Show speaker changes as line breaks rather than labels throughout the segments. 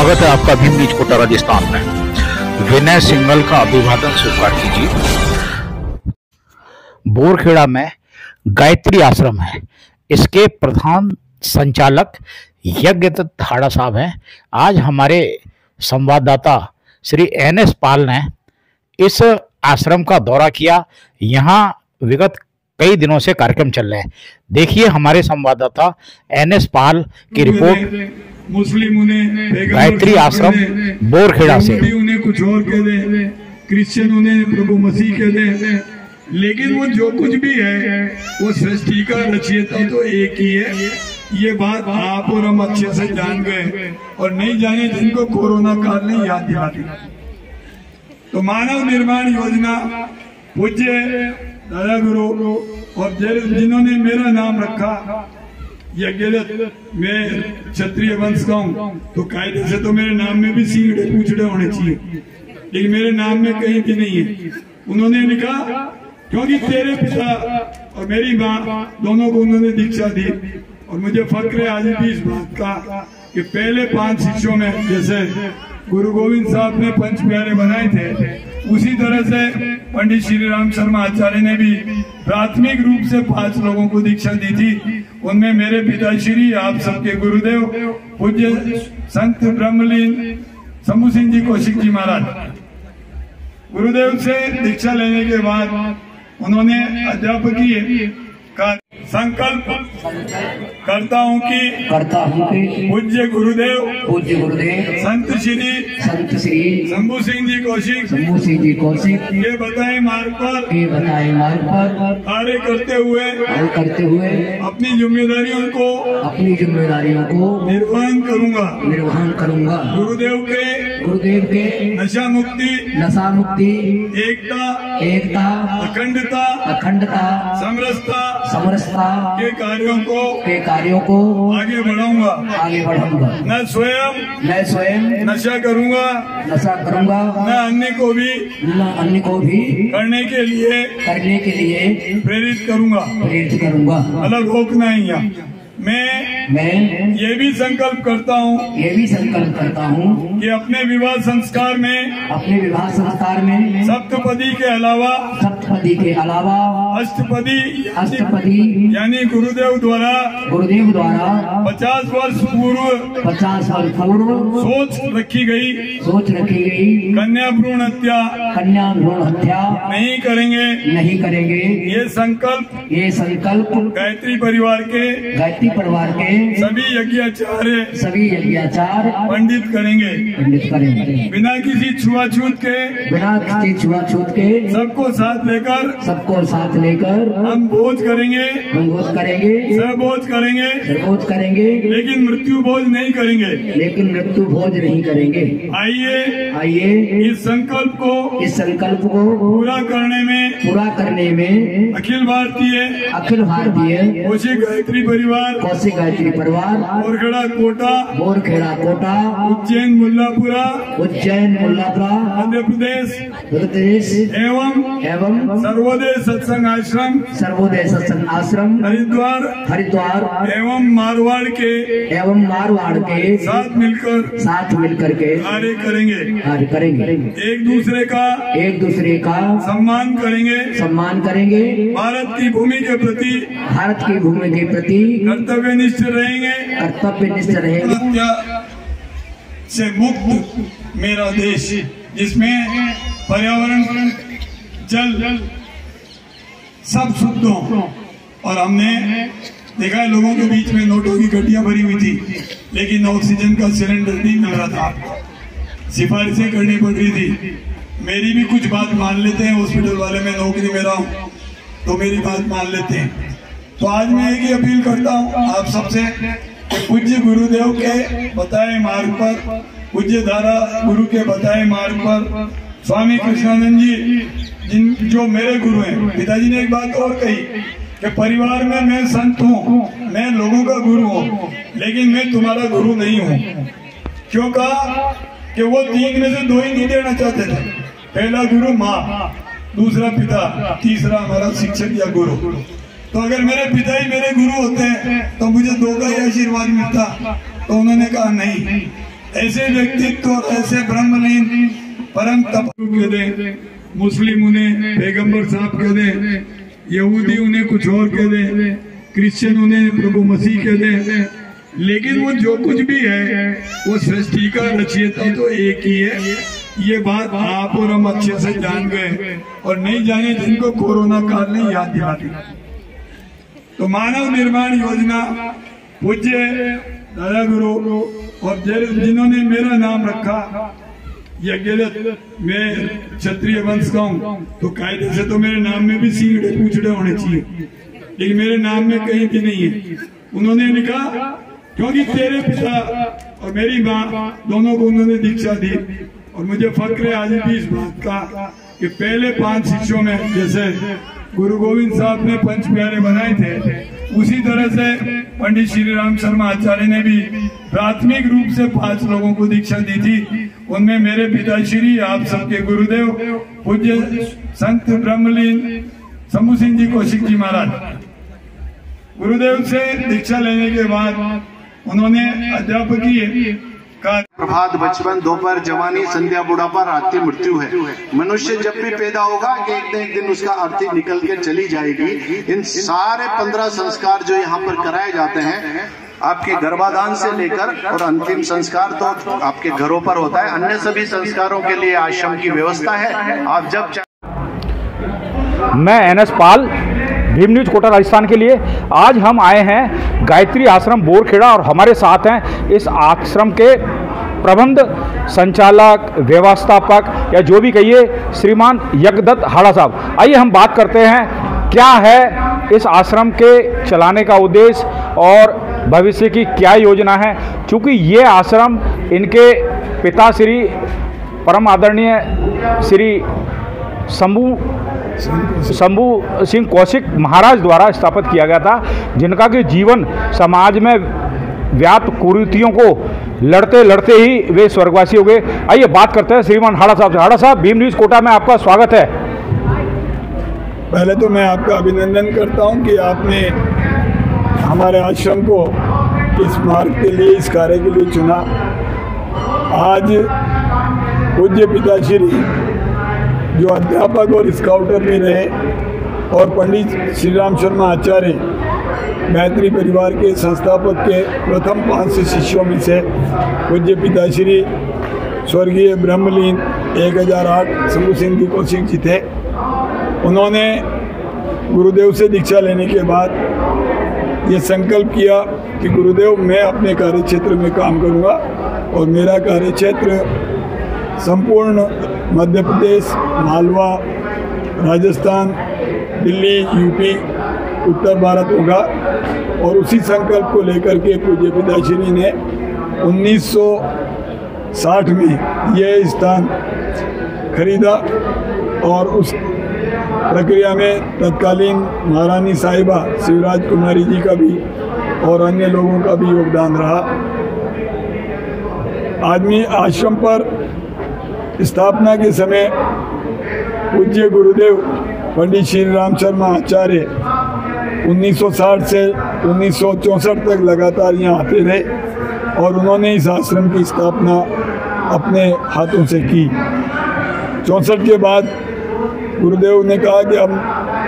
स्वागत है आपका भीमनीच कोटा राजस्थान में। विनय सिंघल का अभिवादन स्वीकार कीजिए। बोरखेड़ा में गायत्री आश्रम है, इसके प्रधान संचालक यज्ञदत्त थाड़ा साहब हैं। आज हमारे संवाददाता श्री NS पाल ने इस आश्रम का दौरा किया। यहाँ विगत कई दिनों से कार्यक्रम चल रहे हैं। देखिए हमारे संवाददाता NS पाल की रिपोर्ट
मुस्लिम उन्हें
गायत्री आश्रम बोरखेड़ा से।
उन्हें कुछ और कह दे, क्रिश्चियन उन्हें प्रभु मसीह कह दे, लेकिन वो जो कुछ भी है वो सृष्टि का रचयिता तो एक ही है। ये बात आप और हम अच्छे से जान गए, और नहीं जाने जिनको कोरोना काल ने याद दिला दी। तो मानव निर्माण योजना पूज्य दादा गुरु और जिन्होंने मेरा नाम रखा यज्ञदत्त, मैं क्षत्रिय वंश का हूँ, तो कायदे से तो मेरे नाम में भी सींगड़े पूछड़े होने चाहिए, लेकिन मेरे नाम में कहीं भी नहीं है। उन्होंने लिखा क्योंकि तेरे पिता और मेरी माँ दोनों को उन्होंने दीक्षा दी, और मुझे फक्र है आज भी इस बात का कि पहले 5 शिष्यों में जैसे गुरु गोविंद साहब ने 5 प्यारे बनाए थे, उसी तरह से पंडित श्री राम शर्मा आचार्य ने भी प्राथमिक रूप से 5 लोगों को दीक्षा दी थी। उनमें मेरे पिताश्री, आप सबके गुरुदेव पूज्य संत ब्रह्मलीन शंभू सिंह जी कौशिक जी महाराज, गुरुदेव से दीक्षा लेने के बाद उन्होंने अध्यापकीय का संकल्प करता हूँ कि पूज्य गुरुदेव संत श्री शंभू सिंह जी कौशिक के बताए मार्ग पर कार्य करते हुए अपनी जिम्मेदारियों को निर्वहन करूँगा। गुरुदेव के नशा मुक्ति एकता अखंडता समरसता के कार्यों को आगे बढ़ाऊंगा। मैं स्वयं नशा करूंगा, मैं अन्य को भी करने के लिए प्रेरित करूंगा। अलग होना ही है। मैं ये भी संकल्प करता हूँ कि अपने विवाह संस्कार में सप्तपदी के अलावा अष्टपदी यानी गुरुदेव द्वारा 50 वर्ष पूर्व सोच रखी गई कन्या भ्रूण हत्या नहीं करेंगे। ये संकल्प गायत्री परिवार के सभी यज्ञाचार्य पंडित करेंगे बिना किसी छुआछूत के सबको साथ लेकर हम भोज करेंगे सब भोज करेंगे लेकिन मृत्यु भोज नहीं करेंगे। आइए इस संकल्प को पूरा करने में अखिल भारतीय कौशिक गायत्री परिवार बोरखेड़ा कोटा उज्जैन मुल्लापुरा मध्य प्रदेश एवं सर्वोदय सत्संग आश्रम हरिद्वार एवं मारवाड़ के साथ मिलकर के कार्य करेंगे। एक दूसरे का सम्मान करेंगे। भारत की भूमि के प्रति कर्तव्यनिष्ठ रहेंगे। से मुक्त मेरा देश, जिसमें पर्यावरण जल सब शुद्ध हो। और हमने देखा है लोगों के बीच में नोटों की गड्डियां भरी हुई थी, लेकिन ऑक्सीजन का सिलेंडर नहीं मिल रहा था, सिफारिशें करनी पड़ रही थी। मेरी भी कुछ बात मान लेते हैं, हॉस्पिटल वाले में नौकरी में रहा हूँ तो मेरी बात मान लेते हैं। तो आज मैं एक ही अपील करता हूँ आप सबसे कि पूज्य गुरुदेव के बताए मार्ग पर, पूज्य दादा गुरु के बताए मार्ग पर स्वामी कृष्णानंद जी जो मेरे गुरु हैं, पिताजी ने एक बात और कही कि परिवार में मैं संत हूँ, मैं लोगों का गुरु हूँ, लेकिन मैं तुम्हारा गुरु नहीं हूँ। क्यों कहा कि वो 3 में से 2 ही नहीं देना चाहते थे। पहला गुरु माँ, दूसरा पिता, तीसरा हमारा शिक्षक या गुरु। तो अगर मेरे पिता ही मेरे गुरु होते तो मुझे 2 का ही आशीर्वाद मिलता। तो उन्होंने कहा नहीं, ऐसे व्यक्तित्व और ऐसे ब्रह्मलीन परम तपस्वी कह दे, मुस्लिम उन्हें पैगंबर साहब कह दे, यहूदी उन्हें कुछ और कह दे, क्रिश्चियन उन्हें प्रभु मसीह कह दे, लेकिन वो जो कुछ भी है वो सृष्टि का रचयिता तो एक ही है। ये बात आप और हम अच्छे से जान गए, और नहीं जाने जिनको कोरोना काल ने याद दिला दी। तो मानव निर्माण योजना पूज्य दादा गुरु और जिन्होंने मेरा नाम रखा यज्ञदत्त, मैं क्षत्रिय वंश का हूँ, तो कायदे से तो मेरे नाम में भी सींगड़े पूछड़े होने चाहिए, लेकिन मेरे नाम में कहीं भी नहीं है। उन्होंने लिखा क्योंकि तेरे पिता और मेरी माँ दोनों को उन्होंने दीक्षा दी, और मुझे फक्र है आज भी इस बात का कि पहले 5 शिष्यों में जैसे गुरु गोविंद साहब ने 5 प्यारे बनाए थे, उसी तरह से पंडित श्री राम शर्मा आचार्य ने भी प्राथमिक रूप से 5 लोगों को दीक्षा दी थी। उनमें मेरे पिताश्री, आप सबके गुरुदेव पूज्य संत ब्रह्मलीन शंभू सिंह जी कौशिक जी महाराज, गुरुदेव से दीक्षा लेने के बाद उन्होंने अध्यापकीय का
प्रभात, बचपन, दोपहर, जवानी, संध्या, बुढ़ापा, रात्रि, मृत्यु है। मनुष्य जब भी पैदा होगा एक न एक दिन उसका अर्थी निकल के चली जाएगी। इन सारे 15 संस्कार जो यहाँ पर कराए जाते हैं, आपके गर्भाधान से लेकर और अंतिम संस्कार तो आपके घरों पर होता है। अन्य सभी संस्कारों के लिए आश्रम की व्यवस्था है। आप जब
मैं NS पाल, भीम न्यूज कोटा राजस्थान के लिए। आज हम आए हैं गायत्री आश्रम बोरखेड़ा, और हमारे साथ हैं इस आश्रम के प्रबंध संचालक, व्यवस्थापक या जो भी कहिए श्रीमान यज्ञदत्त हाड़ा साहब। आइए हम बात करते हैं क्या है इस आश्रम के चलाने का उद्देश्य और भविष्य की क्या योजना है। चूँकि ये आश्रम इनके पिता श्री परम आदरणीय श्री शंभू सिंह कौशिक महाराज द्वारा स्थापित किया गया था, जिनका कि जीवन समाज में व्याप्त कुरीतियों को लड़ते लड़ते ही वे स्वर्गवासी हो गए। आइए बात करते हैं श्रीमान हाड़ा साहब से। हाड़ा साहब, भीम न्यूज कोटा में आपका स्वागत है।
पहले तो मैं आपका अभिनंदन करता हूं कि आपने हमारे आश्रम को इस मार्ग के लिए, इस कार्य के लिए चुना। आज पूज्य पिताश्री जो अध्यापक और स्काउटर भी रहे और पंडित श्री राम शर्मा आचार्य गायत्री परिवार के संस्थापक के प्रथम 5 शिष्यों में से पूज्य पिताश्री स्वर्गीय ब्रह्मलीन 1008 शंभू सिंह जी कौशिक जी थे। उन्होंने गुरुदेव से दीक्षा लेने के बाद ये संकल्प किया कि गुरुदेव, मैं अपने कार्य क्षेत्र में काम करूँगा, और मेरा कार्य क्षेत्र संपूर्ण मध्य प्रदेश, मालवा, राजस्थान, दिल्ली, यूपी, उत्तर भारत होगा। और उसी संकल्प को लेकर के पूज्य पिताश्री ने 1960 में यह स्थान खरीदा, और उस प्रक्रिया में तत्कालीन महारानी साहिबा शिवराज कुमारी जी का भी और अन्य लोगों का भी योगदान रहा। आदमी आश्रम पर स्थापना के समय पूज्य गुरुदेव पंडित श्री राम शर्मा आचार्य 1960 से 1964 तक लगातार यहाँ आते रहे, और उन्होंने इस आश्रम की स्थापना अपने हाथों से की। 64 के बाद गुरुदेव ने कहा कि अब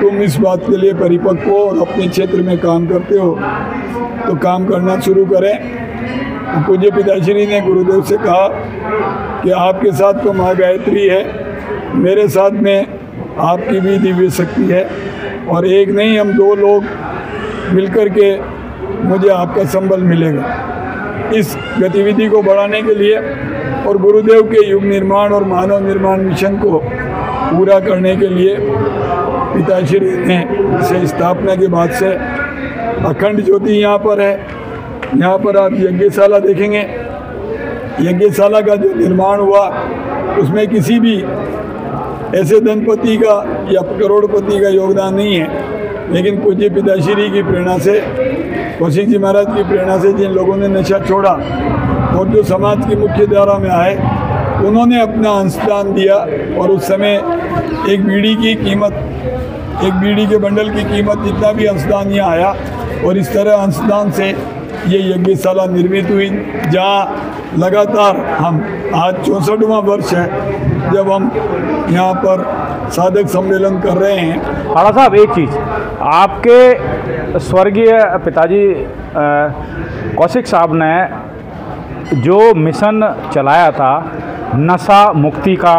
तुम इस बात के लिए परिपक्व हो और अपने क्षेत्र में काम करते हो, तो काम करना शुरू करें। पूज्य पिताश्री ने गुरुदेव से कहा कि आपके साथ तो माँ गायत्री है, मेरे साथ में आपकी भी दिव्य शक्ति है, और एक नहीं हम 2 लोग मिलकर के मुझे आपका संबल मिलेगा। इस गतिविधि को बढ़ाने के लिए और गुरुदेव के युग निर्माण और मानव निर्माण मिशन को पूरा करने के लिए पिताश्री ने इसे स्थापना के बाद से अखंड ज्योति यहाँ पर है। यहाँ पर आप यज्ञशाला देखेंगे। यज्ञशाला का जो निर्माण हुआ उसमें किसी भी ऐसे धनपति का या करोड़पति का योगदान नहीं है, लेकिन पूज्य पिताश्री की प्रेरणा से, कौशिक जी महाराज की प्रेरणा से जिन लोगों ने नशा छोड़ा और जो समाज की मुख्य धारा में आए, उन्होंने अपना अंशदान दिया। और उस समय एक बीड़ी की कीमत, एक बीड़ी के बंडल की कीमत जितना भी अंशदान यहाँ आया, और इस तरह अंशदान से ये यज्ञशाला निर्मित हुई, जहाँ लगातार हम आज 64वां वर्ष है जब हम यहाँ पर साधक सम्मेलन कर रहे हैं।
हाड़ा साहब, एक चीज़, आपके स्वर्गीय पिताजी कौशिक साहब ने जो मिशन चलाया था नशा मुक्ति का,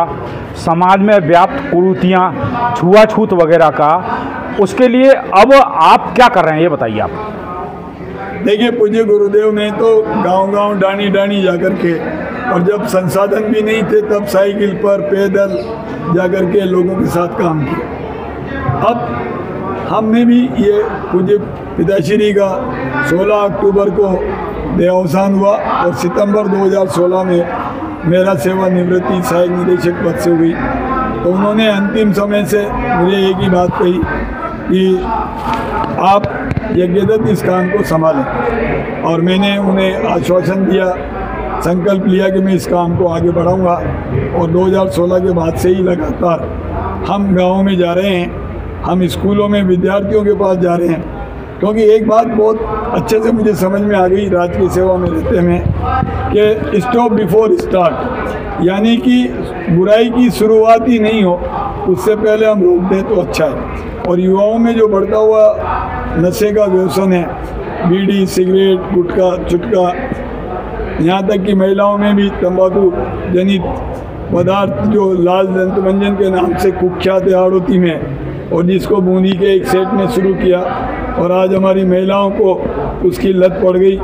समाज में व्याप्त कुरीतियाँ, छुआछूत वगैरह का, उसके लिए अब आप क्या कर रहे हैं, ये बताइए आप।
देखिए, पूज्य गुरुदेव ने तो गांव-गांव डाणी जाकर के, और जब संसाधन भी नहीं थे तब साइकिल पर पैदल जाकर के लोगों के साथ काम किया। अब हमने भी ये पूज्य पिताश्री का 16 अक्टूबर को देहावसान हुआ और सितंबर 2016 में मेरा सेवानिवृत्ति सहायक निदेशक पद से हुई। तो उन्होंने अंतिम समय से मुझे एक ही बात कही कि आप यज्ञदत्त इस काम को संभालें, और मैंने उन्हें आश्वासन दिया, संकल्प लिया कि मैं इस काम को आगे बढ़ाऊंगा। और 2016 के बाद से ही लगातार हम गाँव में जा रहे हैं, हम स्कूलों में विद्यार्थियों के पास जा रहे हैं, क्योंकि एक बात बहुत अच्छे से मुझे समझ में आ गई राज की सेवा में रहते में कि स्टॉप बिफोर स्टार्ट, यानी कि बुराई की शुरुआत ही नहीं हो उससे पहले हम रोक दें तो अच्छा है। और युवाओं में जो बढ़ता हुआ नशे का व्यसन है, बीड़ी, सिगरेट, गुटखा, चुटका, यहाँ तक कि महिलाओं में भी तंबाकू जनित पदार्थ जो लाल दंतमंजन के नाम से कुख्यात है आड़ोती में, और जिसको बूंदी के एक सेट में शुरू किया और आज हमारी महिलाओं को उसकी लत पड़ गई,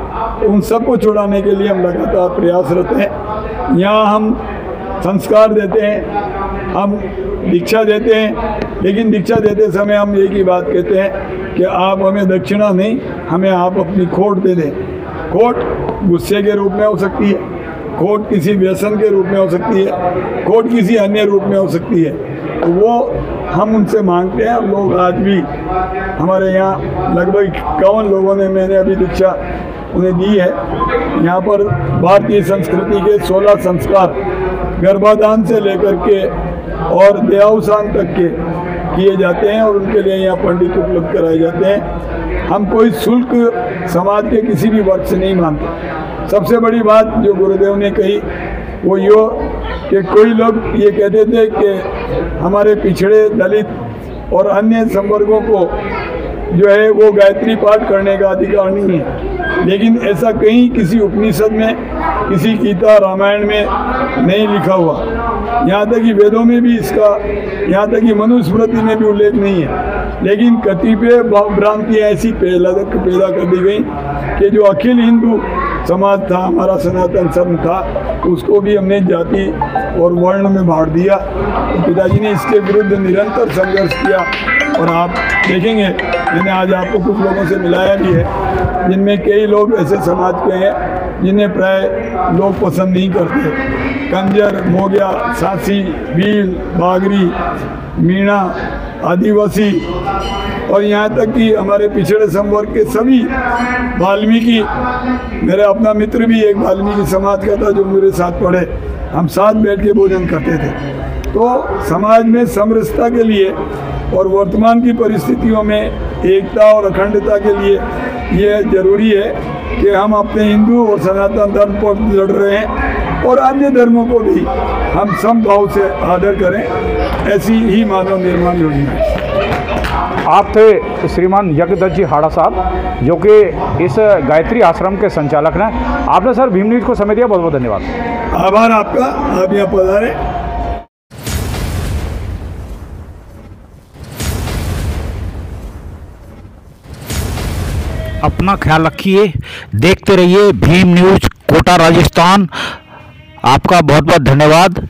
उन सबको छुड़ाने के लिए हम लगातार प्रयासरत हैं। यहाँ हम संस्कार देते हैं, हम दीक्षा देते हैं, लेकिन दीक्षा देते समय हम एक ही बात कहते हैं कि आप हमें दक्षिणा नहीं, हमें आप अपनी खोट दे दें। खोट गुस्से के रूप में हो सकती है, खोट किसी व्यसन के रूप में हो सकती है, खोट किसी अन्य रूप में हो सकती है, तो वो हम उनसे मांगते हैं। लोग आज भी हमारे यहाँ लगभग 51 लोगों ने, मैंने अभी दीक्षा उन्हें दी है। यहाँ पर भारतीय संस्कृति के 16 संस्कार गर्भाधान से लेकर के और देहावसान तक के किए जाते हैं, और उनके लिए यहाँ पंडित उपलब्ध कराए जाते हैं। हम कोई शुल्क समाज के किसी भी वर्ग से नहीं मानते। सबसे बड़ी बात जो गुरुदेव ने कही वो यो कि कोई लोग ये कहते थे कि हमारे पिछड़े, दलित और अन्य संवर्गों को जो है वो गायत्री पाठ करने का अधिकार नहीं है, लेकिन ऐसा कहीं किसी उपनिषद में, किसी गीता रामायण में नहीं लिखा हुआ। यहाँ तक कि वेदों में भी इसका, यहाँ तक कि मनुस्मृति में भी उल्लेख नहीं है। लेकिन कतिपय भ्रांतियाँ ऐसी पैदा कर दी गई कि जो अखिल हिंदू समाज था, हमारा सनातन धर्म था, उसको भी हमने जाति और वर्ण में बांट दिया। तो पिताजी ने इसके विरुद्ध निरंतर संघर्ष किया, और आप देखेंगे मैंने आज आपको कुछ लोगों से मिलाया भी है, जिनमें कई लोग ऐसे समाज के हैं जिन्हें प्राय लोग पसंद नहीं करते। कंजर, मोगिया, सांसी, भील, बागरी, मीणा, आदिवासी, और यहाँ तक कि हमारे पिछड़े संवर्ग के सभी, वाल्मीकि, मेरा अपना मित्र भी एक वाल्मीकि समाज का था जो मेरे साथ पढ़े, हम साथ बैठ के भोजन करते थे। तो समाज में समरसता के लिए और वर्तमान की परिस्थितियों में एकता और अखंडता के लिए ये जरूरी है कि हम अपने हिंदू और सनातन धर्म पर लड़ रहे हैं, और अन्य धर्मों को भी हम समभाव से आदर करें। ऐसी ही मानव निर्माण योजना है।
आप थे श्रीमान यज्ञदत्त जी हाड़ा साहब, जो कि इस गायत्री आश्रम के संचालक हैं। आपने सर भीम न्यूज़ को समय दिया, बहुत बहुत धन्यवाद।
आभार आपका, आप यहाँ पधारे।
अपना ख्याल रखिए, देखते रहिए भीम न्यूज़ कोटा राजस्थान। आपका बहुत बहुत धन्यवाद।